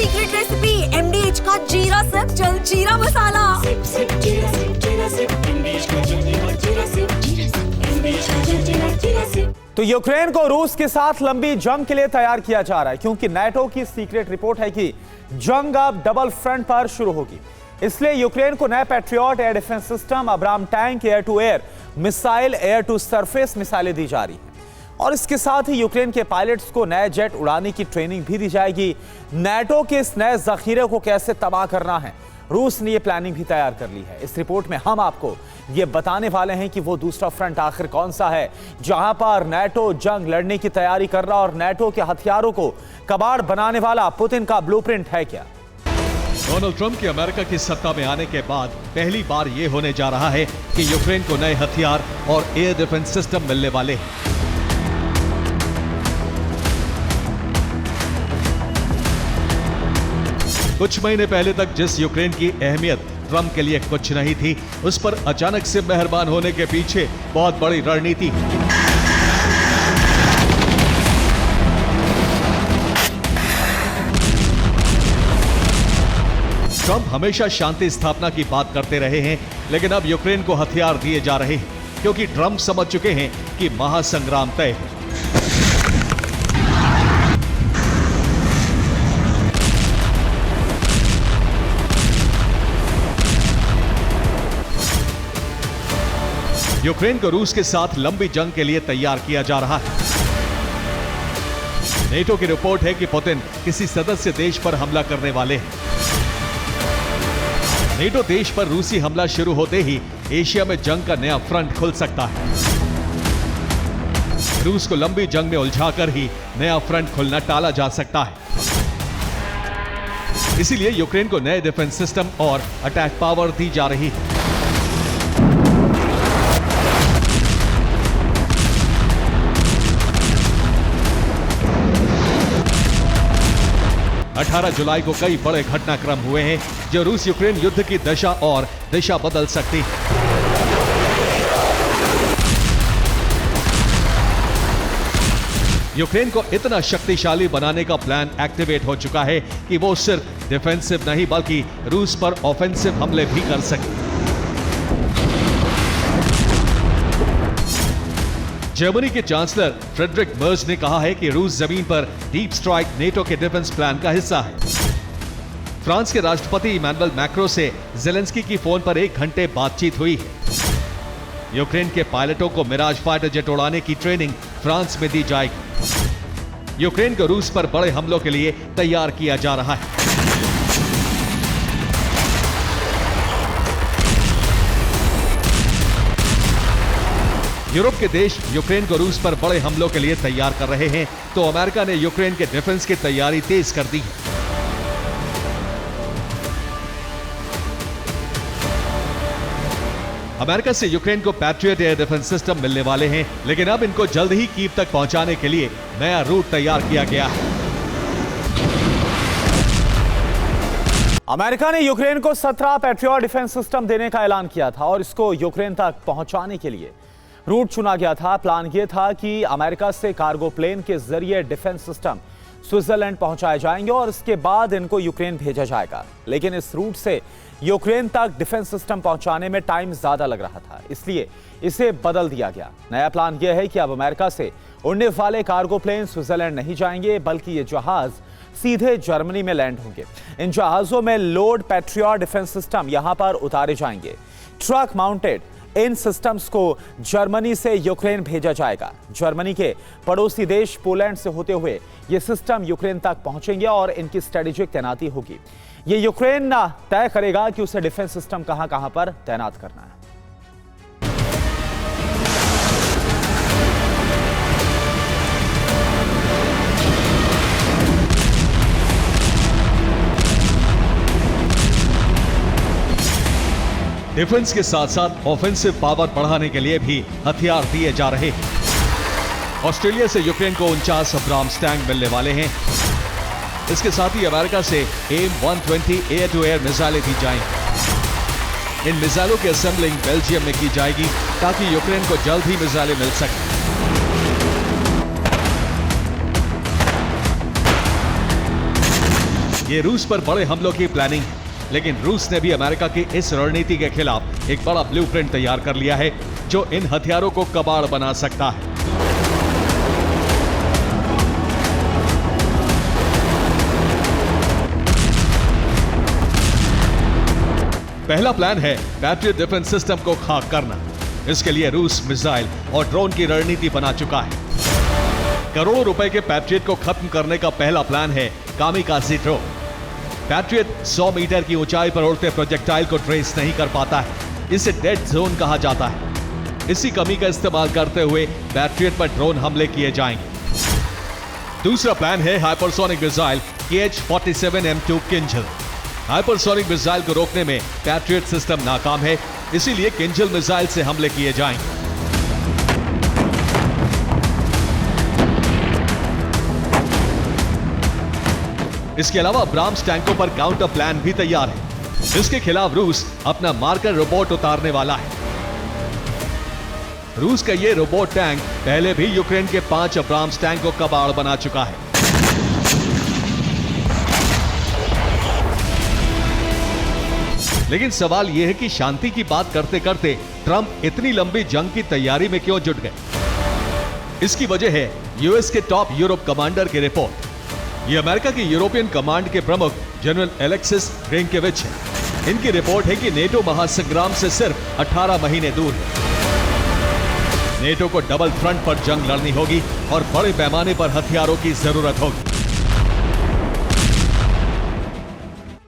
Secret recipe MDH का जीरा SIP jaljeera मसाला। SIP SIP जीरा सिप MDH का जलजीरा जीरा सिप MDH का जलजीरा जीरा सिप। तो यूक्रेन को रूस के साथ लंबी जंग के लिए तैयार किया जा रहा है, क्योंकि नाटो की सीक्रेट रिपोर्ट है कि जंग अब डबल फ्रंट पर शुरू होगी। इसलिए यूक्रेन को नए Patriot air defence system, Abram tank, air to air missile, air to surface मिसाइलें दी जा रही हैं। और इसके साथ ही यूक्रेन के पायलट्स को नए जेट उड़ाने की ट्रेनिंग भी दी जाएगी। नाटो के इस नए जखीरे को कैसे तबाह करना है, रूस ने यह प्लानिंग भी तैयार कर ली है। इस रिपोर्ट में हम आपको ये बताने वाले हैं कि वो दूसरा फ्रंट आखिर कौन सा है जहां पर नाटो जंग लड़ने की तैयारी कर रहा, और नाटो के हथियारों को कबाड़ बनाने वाला पुतिन का ब्लूप्रिंट है क्या। डोनाल्ड ट्रंप के अमेरिका की सत्ता में आने के बाद पहली बार यह होने जा रहा है कि यूक्रेन को नए हथियार और एयर डिफेंस सिस्टम मिलने वाले हैं। कुछ महीने पहले तक जिस यूक्रेन की अहमियत ट्रंप के लिए कुछ नहीं थी, उस पर अचानक से मेहरबान होने के पीछे बहुत बड़ी रणनीति है। ट्रंप हमेशा शांति स्थापना की बात करते रहे हैं, लेकिन अब यूक्रेन को हथियार दिए जा रहे हैं, क्योंकि ट्रंप समझ चुके हैं कि महासंग्राम तय है। यूक्रेन को रूस के साथ लंबी जंग के लिए तैयार किया जा रहा है। नेटो की रिपोर्ट है कि पुतिन किसी सदस्य देश पर हमला करने वाले हैं। नेटो देश पर रूसी हमला शुरू होते ही एशिया में जंग का नया फ्रंट खुल सकता है। रूस को लंबी जंग में उलझाकर ही नया फ्रंट खुलना टाला जा सकता है। इसीलिए यूक्रेन को नए डिफेंस सिस्टम और अटैक पावर दी जा रही है। अठारह जुलाई को कई बड़े घटनाक्रम हुए हैं जो रूस यूक्रेन युद्ध की दशा और दिशा बदल सकती है। यूक्रेन को इतना शक्तिशाली बनाने का प्लान एक्टिवेट हो चुका है कि वो सिर्फ डिफेंसिव नहीं बल्कि रूस पर ऑफेंसिव हमले भी कर सके। जर्मनी के चांसलर फ्रेडरिक मर्ज ने कहा है कि रूस जमीन पर डीप स्ट्राइक नेटो के डिफेंस प्लान का हिस्सा है। फ्रांस के राष्ट्रपति इमैनुअल मैक्रों से ज़ेलेंस्की की फोन पर 1 घंटे बातचीत हुई है। यूक्रेन के पायलटों को मिराज फाइटर जेट उड़ाने की ट्रेनिंग फ्रांस में दी जाएगी। यूक्रेन को रूस पर बड़े हमलों के लिए तैयार किया जा रहा है। यूरोप के देश यूक्रेन को रूस पर बड़े हमलों के लिए तैयार कर रहे हैं, तो अमेरिका ने यूक्रेन के डिफेंस की तैयारी तेज कर दी है। अमेरिका से यूक्रेन को पैट्रियट एयर डिफेंस सिस्टम मिलने वाले हैं, लेकिन अब इनको जल्द ही कीव तक पहुंचाने के लिए नया रूट तैयार किया गया है। अमेरिका ने यूक्रेन को 17 पैट्रियट डिफेंस सिस्टम देने का ऐलान किया था, और इसको यूक्रेन तक पहुंचाने के लिए रूट चुना गया था। प्लान यह था कि अमेरिका से कार्गो प्लेन के जरिए डिफेंस सिस्टम स्विट्जरलैंड पहुंचाए जाएंगे और इसके बाद इनको यूक्रेन भेजा जाएगा। लेकिन इस रूट से यूक्रेन तक डिफेंस सिस्टम पहुंचाने में टाइम ज्यादा लग रहा था, इसलिए इसे बदल दिया गया। नया प्लान यह है कि अब अमेरिका से उड़ने वाले कार्गो प्लेन स्विट्जरलैंड नहीं जाएंगे, बल्कि ये जहाज सीधे जर्मनी में लैंड होंगे। इन जहाजों में लोड पैट्रियट डिफेंस सिस्टम यहां पर उतारे जाएंगे। ट्रक माउंटेड इन सिस्टम्स को जर्मनी से यूक्रेन भेजा जाएगा। जर्मनी के पड़ोसी देश पोलैंड से होते हुए ये सिस्टम यूक्रेन तक पहुंचेंगे और इनकी स्ट्रेटेजिक तैनाती होगी। ये यूक्रेन ना तय करेगा कि उसे डिफेंस सिस्टम कहां पर तैनात करना है। डिफेंस के साथ साथ ऑफेंसिव पावर बढ़ाने के लिए भी हथियार दिए जा रहे हैं। ऑस्ट्रेलिया से यूक्रेन को 49 अब्राम्स टैंक मिलने वाले हैं। इसके साथ ही अमेरिका से AIM-120 एयर टू एयर मिसाइलें दी जाएंगी। इन मिसाइलों की असेंबलिंग बेल्जियम में की जाएगी ताकि यूक्रेन को जल्द ही मिसाइलें मिल सकें। ये रूस पर बड़े हमलों की प्लानिंग है, लेकिन रूस ने भी अमेरिका की इस रणनीति के खिलाफ एक बड़ा ब्लूप्रिंट तैयार कर लिया है जो इन हथियारों को कबाड़ बना सकता है। पहला प्लान है पैट्रियट डिफेंस सिस्टम को खाक करना। इसके लिए रूस मिसाइल और ड्रोन की रणनीति बना चुका है। करोड़ों रुपए के पैट्रियट को खत्म करने का पहला प्लान है कामिकाज़े ड्रोन। पैट्रियट 100 मीटर की ऊंचाई पर उड़ते प्रोजेक्टाइल को ट्रेस नहीं कर पाता है, इसे डेड जोन कहा जाता है। इसी कमी का इस्तेमाल करते हुए पैट्रियट पर ड्रोन हमले किए जाएंगे। दूसरा प्लान है hypersonic missile KH-47M2 Kinjal. Hypersonic missile को रोकने में पैट्रियट सिस्टम नाकाम है, इसीलिए किंजल मिसाइल से हमले किए जाएंगे। इसके अलावा ब्राह्म्स टैंकों पर काउंटर प्लान भी तैयार है। इसके खिलाफ रूस अपना मार्कर रोबोट उतारने वाला है। रूस का ये रोबोट टैंक पहले भी यूक्रेन के 5 ब्राह्म्स टैंक को कबाड़ बना चुका है। लेकिन सवाल यह है कि शांति की बात करते करते ट्रंप इतनी लंबी जंग की तैयारी में क्यों जुट गए? इसकी वजह है यूएस के टॉप यूरोप कमांडर की रिपोर्ट। ये अमेरिका की यूरोपियन कमांड के प्रमुख जनरल एलेक्सिस ग्रिंकेविच है। इनकी रिपोर्ट है कि नेटो महासंग्राम से सिर्फ 18 महीने दूर है। नेटो को डबल फ्रंट पर जंग लड़नी होगी और बड़े पैमाने पर हथियारों की जरूरत होगी।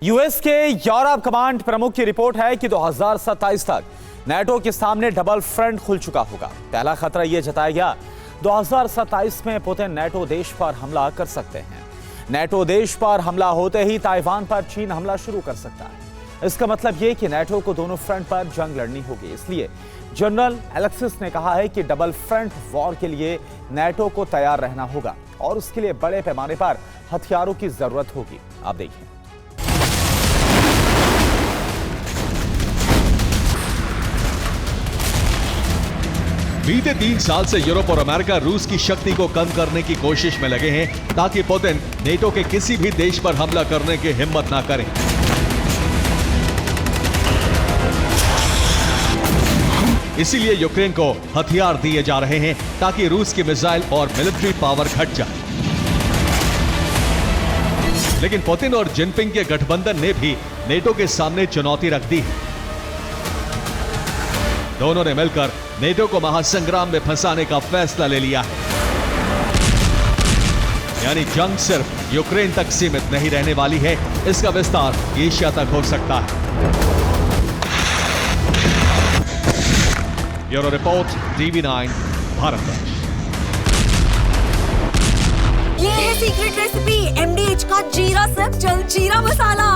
यूएस के यूरोप कमांड प्रमुख की रिपोर्ट है कि 2027 तक नेटो के सामने डबल फ्रंट खुल चुका होगा। पहला खतरा यह जताया गया 2027 में पुतिन नेटो देश पर हमला कर सकते हैं। नेटो देश पर हमला होते ही ताइवान पर चीन हमला शुरू कर सकता है। इसका मतलब यह कि नेटो को दोनों फ्रंट पर जंग लड़नी होगी। इसलिए जनरल एलेक्सिस ने कहा है कि डबल फ्रंट वॉर के लिए नेटो को तैयार रहना होगा और उसके लिए बड़े पैमाने पर हथियारों की जरूरत होगी। आप देखिए। बीते 3 साल से यूरोप और अमेरिका रूस की शक्ति को कम करने की कोशिश में लगे हैं ताकि पुतिन नेटो के किसी भी देश पर हमला करने की हिम्मत ना करें। इसीलिए यूक्रेन को हथियार दिए जा रहे हैं ताकि रूस की मिसाइल और मिलिट्री पावर घट जाए। लेकिन पुतिन और जिनपिंग के गठबंधन ने भी नेटो के सामने चुनौती रख दी है। दोनों ने मिलकर नेटो को महासंग्राम में फंसाने का फैसला ले लिया है। यानी जंग सिर्फ यूक्रेन तक सीमित नहीं रहने वाली है, इसका विस्तार एशिया तक हो सकता है। Bureau report TV9 Bharat. ये है सीक्रेट रेसिपी MDH का जीरा सब जलजीरा मसाला।